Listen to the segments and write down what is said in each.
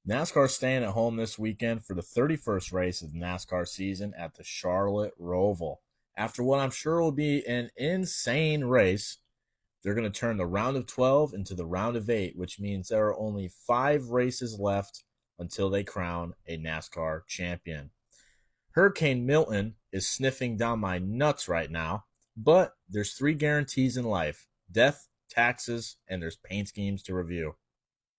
NASCAR staying at home this weekend for the 31st race of the NASCAR season at the Charlotte Roval. After what I'm sure will be an insane race, they're going to turn the round of 12 into the round of 8, which means there are only 5 races left until they crown a NASCAR champion. Hurricane Milton is sniffing down my nuts right now, but there's 3 guarantees in life: death, taxes, and there's paint schemes to review.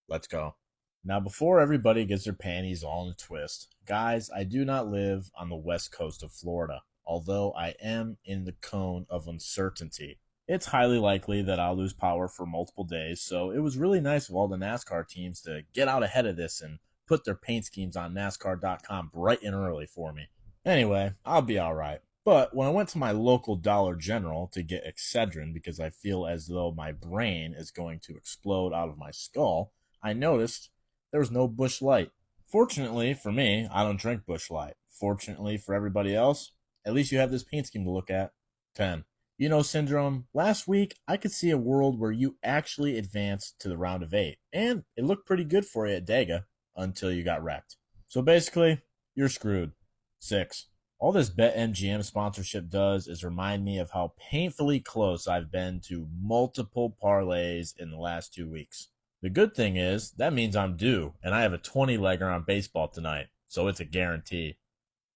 Let's go. Now, before everybody gets their panties all in a twist, guys, I do not live on the west coast of Florida, although I am in the cone of uncertainty. It's highly likely that I'll lose power for multiple days, so it was really nice of all the NASCAR teams to get out ahead of this and put their paint schemes on NASCAR.com bright and early for me. Anyway, I'll be alright. But when I went to my local Dollar General to get Excedrin because I feel as though my brain is going to explode out of my skull, I noticed there was no Busch Light. Fortunately for me, I don't drink Busch Light. Fortunately for everybody else, at least you have this paint scheme to look at. 10. You know, Syndrome, last week I could see a world where you actually advanced to the round of 8, and it looked pretty good for you at Dega until you got wrecked. So basically, you're screwed. 6. All this BetMGM sponsorship does is remind me of how painfully close I've been to multiple parlays in the last 2 weeks. The good thing is, that means I'm due, and I have a 20-legger on baseball tonight, so it's a guarantee.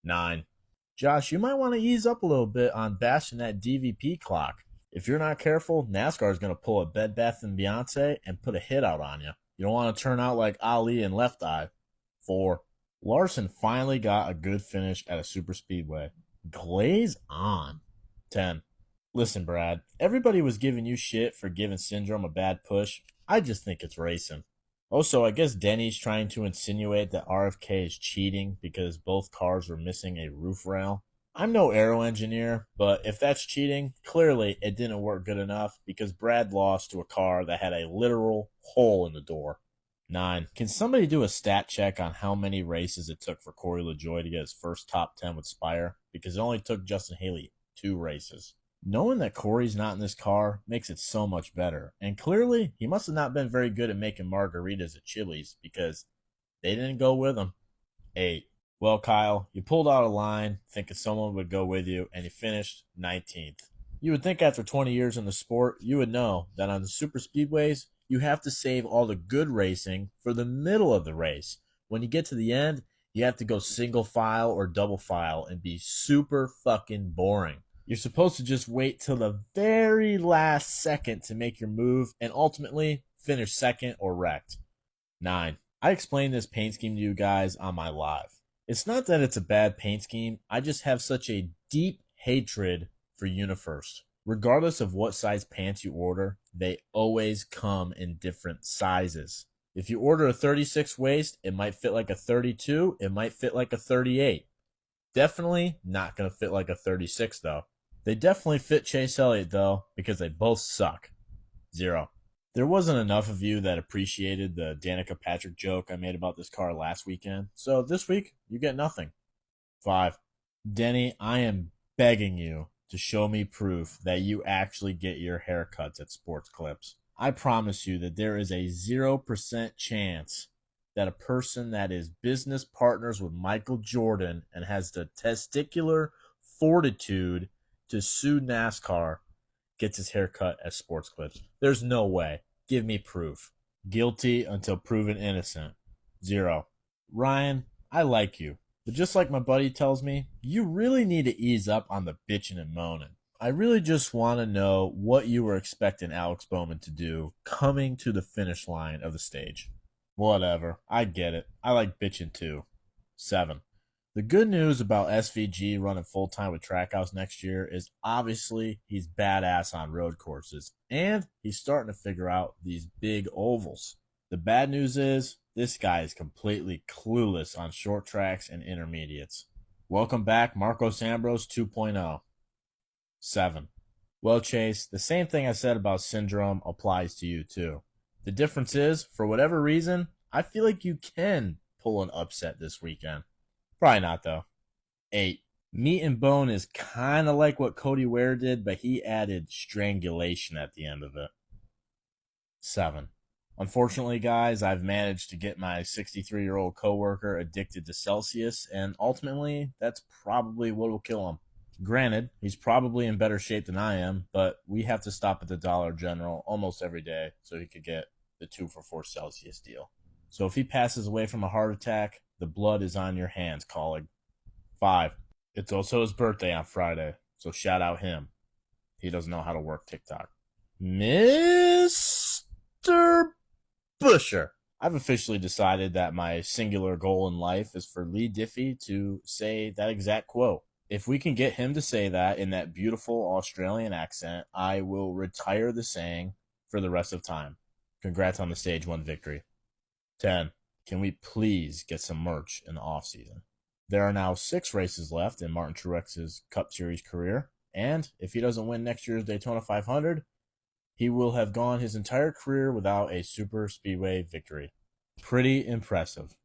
9. Josh, you might want to ease up a little bit on bashing that DVP clock. If you're not careful, NASCAR is going to pull a Bed Bath & Beyonce and put a hit out on you. You don't want to turn out like Ali and Left Eye. 4. Larson finally got a good finish at a super speedway. Glaze on. 10. Listen, Brad, everybody was giving you shit for giving Syndrome a bad push. I just think it's racing. Also, I guess Denny's trying to insinuate that RFK is cheating because both cars were missing a roof rail. I'm no aero engineer, but if that's cheating, clearly it didn't work good enough because Brad lost to a car that had a literal hole in the door. 9. Can somebody do a stat check on how many races it took for Corey LaJoie to get his first top 10 with Spire? Because it only took Justin Haley 2 races. Knowing that Corey's not in this car makes it so much better. And clearly, he must have not been very good at making margaritas at Chili's because they didn't go with him. 8. Well, Kyle, you pulled out a line thinking someone would go with you, and you finished 19th. You would think after 20 years in the sport, you would know that on the super speedways, you have to save all the good racing for the middle of the race. When you get to the end, you have to go single file or double file and be super fucking boring. You're supposed to just wait till the very last second to make your move and ultimately finish second or wrecked. 9. I explained this paint scheme to you guys on my live. It's not that it's a bad paint scheme, I just have such a deep hatred for UniFirst. Regardless of what size pants you order, they always come in different sizes. If you order a 36 waist, it might fit like a 32, it might fit like a 38. Definitely not going to fit like a 36 though. They definitely fit Chase Elliott, though, because they both suck. 0. There wasn't enough of you that appreciated the Danica Patrick joke I made about this car last weekend, so this week, you get nothing. 5. Denny, I am begging you to show me proof that you actually get your haircuts at Sports Clips. I promise you that there is a 0% chance that a person that is business partners with Michael Jordan and has the testicular fortitude to sue NASCAR gets his haircut at Sports Clips. There's no way. Give me proof. Guilty until proven innocent. 0. Ryan, I like you, but just like my buddy tells me, you really need to ease up on the bitching and moaning. I really just want to know what you were expecting Alex Bowman to do coming to the finish line of the stage. Whatever. I get it. I like bitching too. 7. The good news about SVG running full-time with Trackhouse next year is obviously he's badass on road courses, and he's starting to figure out these big ovals. The bad news is this guy is completely clueless on short tracks and intermediates. Welcome back, Marcos Ambrose 2.0. 7. Well, Chase, the same thing I said about Syndrome applies to you too. The difference is, for whatever reason, I feel like you can pull an upset this weekend. Probably not, though. 8. Meat and Bone is kind of like what Cody Ware did, but he added strangulation at the end of it. 7. Unfortunately, guys, I've managed to get my 63-year-old coworker addicted to Celsius, and ultimately, that's probably what will kill him. Granted, he's probably in better shape than I am, but we have to stop at the Dollar General almost every day so he could get the 2 for $4 Celsius deal. So if he passes away from a heart attack, the blood is on your hands, colleague. 5. It's also his birthday on Friday, so shout out him. He doesn't know how to work TikTok. Mr. Busher. I've officially decided that my singular goal in life is for Lee Diffie to say that exact quote. If we can get him to say that in that beautiful Australian accent, I will retire the saying for the rest of time. Congrats on the Stage 1 victory. 10. Can we please get some merch in the off-season? There are now 6 races left in Martin Truex's Cup Series career, and if he doesn't win next year's Daytona 500, he will have gone his entire career without a super speedway victory. Pretty impressive.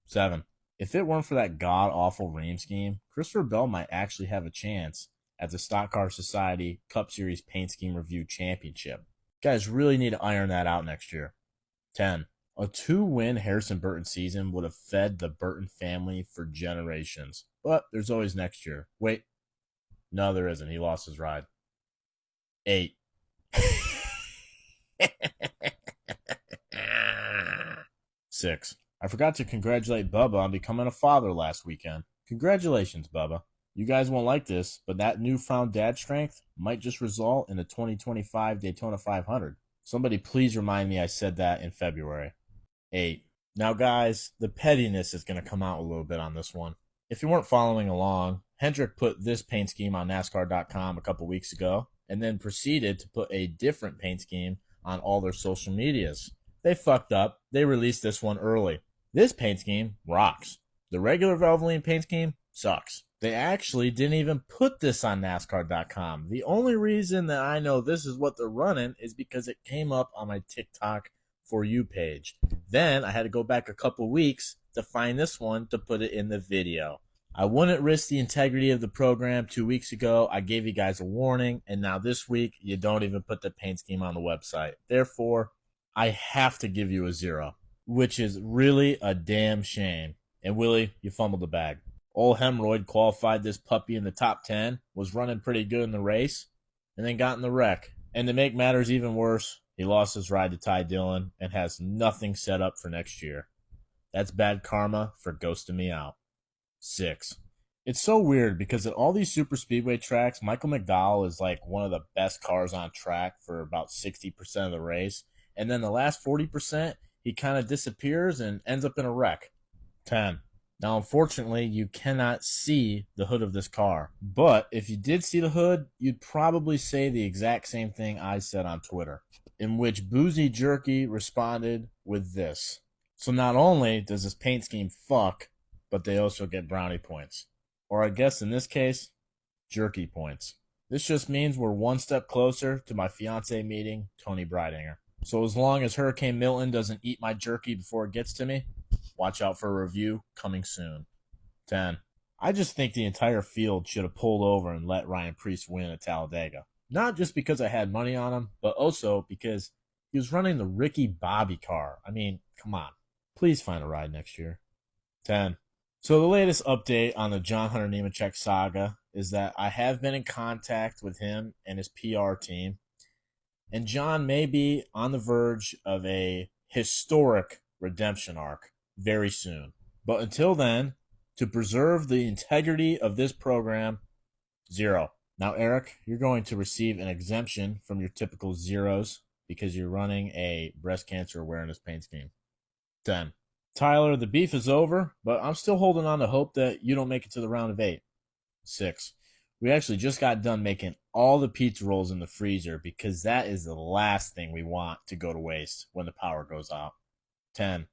7. If it weren't for that god-awful ream scheme, Christopher Bell might actually have a chance at the Stock Car Society Cup Series Paint Scheme Review Championship. Guys really need to iron that out next year. 10. A 2-win Harrison Burton season would have fed the Burton family for generations. But there's always next year. Wait. No, there isn't. He lost his ride. 8. 6. I forgot to congratulate Bubba on becoming a father last weekend. Congratulations, Bubba. You guys won't like this, but that newfound dad strength might just result in a 2025 Daytona 500. Somebody please remind me I said that in February. 8. Now, guys, the pettiness is going to come out a little bit on this one. If you weren't following along, Hendrick put this paint scheme on NASCAR.com a couple weeks ago, and then proceeded to put a different paint scheme on all their social medias. They fucked up. They released this one early. This paint scheme rocks. The regular Valvoline paint scheme sucks. They actually didn't even put this on NASCAR.com. The only reason that I know this is what they're running is because it came up on my TikTok For You page. Then I had to go back a couple weeks to find this one to put it in the video. I wouldn't risk the integrity of the program 2 weeks ago. I gave you guys a warning, and now this week, you don't even put the paint scheme on the website. Therefore, I have to give you a 0, which is really a damn shame. And Willie, you fumbled the bag. Old Hemorrhoid qualified this puppy in the top 10, was running pretty good in the race, and then got in the wreck. And to make matters even worse, he lost his ride to Ty Dillon and has nothing set up for next year. That's bad karma for ghosting me out. 6. It's so weird because at all these super speedway tracks, Michael McDowell is like one of the best cars on track for about 60% of the race. And then the last 40%, he kind of disappears and ends up in a wreck. 10. Now, unfortunately, you cannot see the hood of this car. But if you did see the hood, you'd probably say the exact same thing I said on Twitter, in which Boozy Jerky responded with this. So not only does this paint scheme fuck, but they also get brownie points. Or I guess in this case, jerky points. This just means we're one step closer to my fiance meeting Tony Breidinger. So as long as Hurricane Milton doesn't eat my jerky before it gets to me, watch out for a review coming soon. 10. I just think the entire field should have pulled over and let Ryan Preece win at Talladega. Not just because I had money on him, but also because he was running the Ricky Bobby car. I mean, come on. Please find a ride next year. 10. So the latest update on the John Hunter Nemechek saga is that I have been in contact with him and his PR team, and John may be on the verge of a historic redemption arc very soon. But until then, to preserve the integrity of this program, 0. Now, Eric, you're going to receive an exemption from your typical zeros because you're running a breast cancer awareness paint scheme. 10. Tyler, the beef is over, but I'm still holding on to hope that you don't make it to the round of 8. 6. We actually just got done making all the pizza rolls in the freezer because that is the last thing we want to go to waste when the power goes out. 10.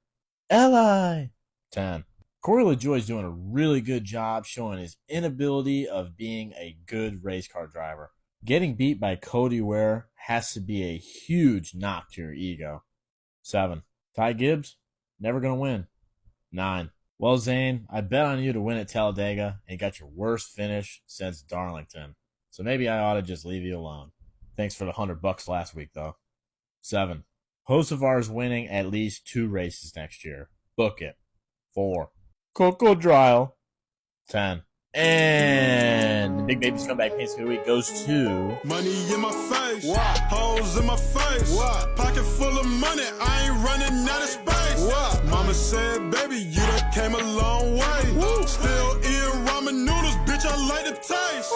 Eli! 10. Corey LaJoie is doing a really good job showing his inability of being a good race car driver. Getting beat by Cody Ware has to be a huge knock to your ego. 7. Ty Gibbs? Never going to win. 9. Well, Zane, I bet on you to win at Talladega and got your worst finish since Darlington. So maybe I ought to just leave you alone. Thanks for the $100 last week, though. 7. Host of ours winning at least 2 races next year. Book it. 4. Crocodile. 10. And the Big Baby Scumbag Paints of the Week goes to... Money in my face, what? Hoes in my face, what? Pocket full of money, I ain't running out of space. What? Mama said, baby, you done came a long way. Woo. Still eating ramen noodles, bitch, I like the taste.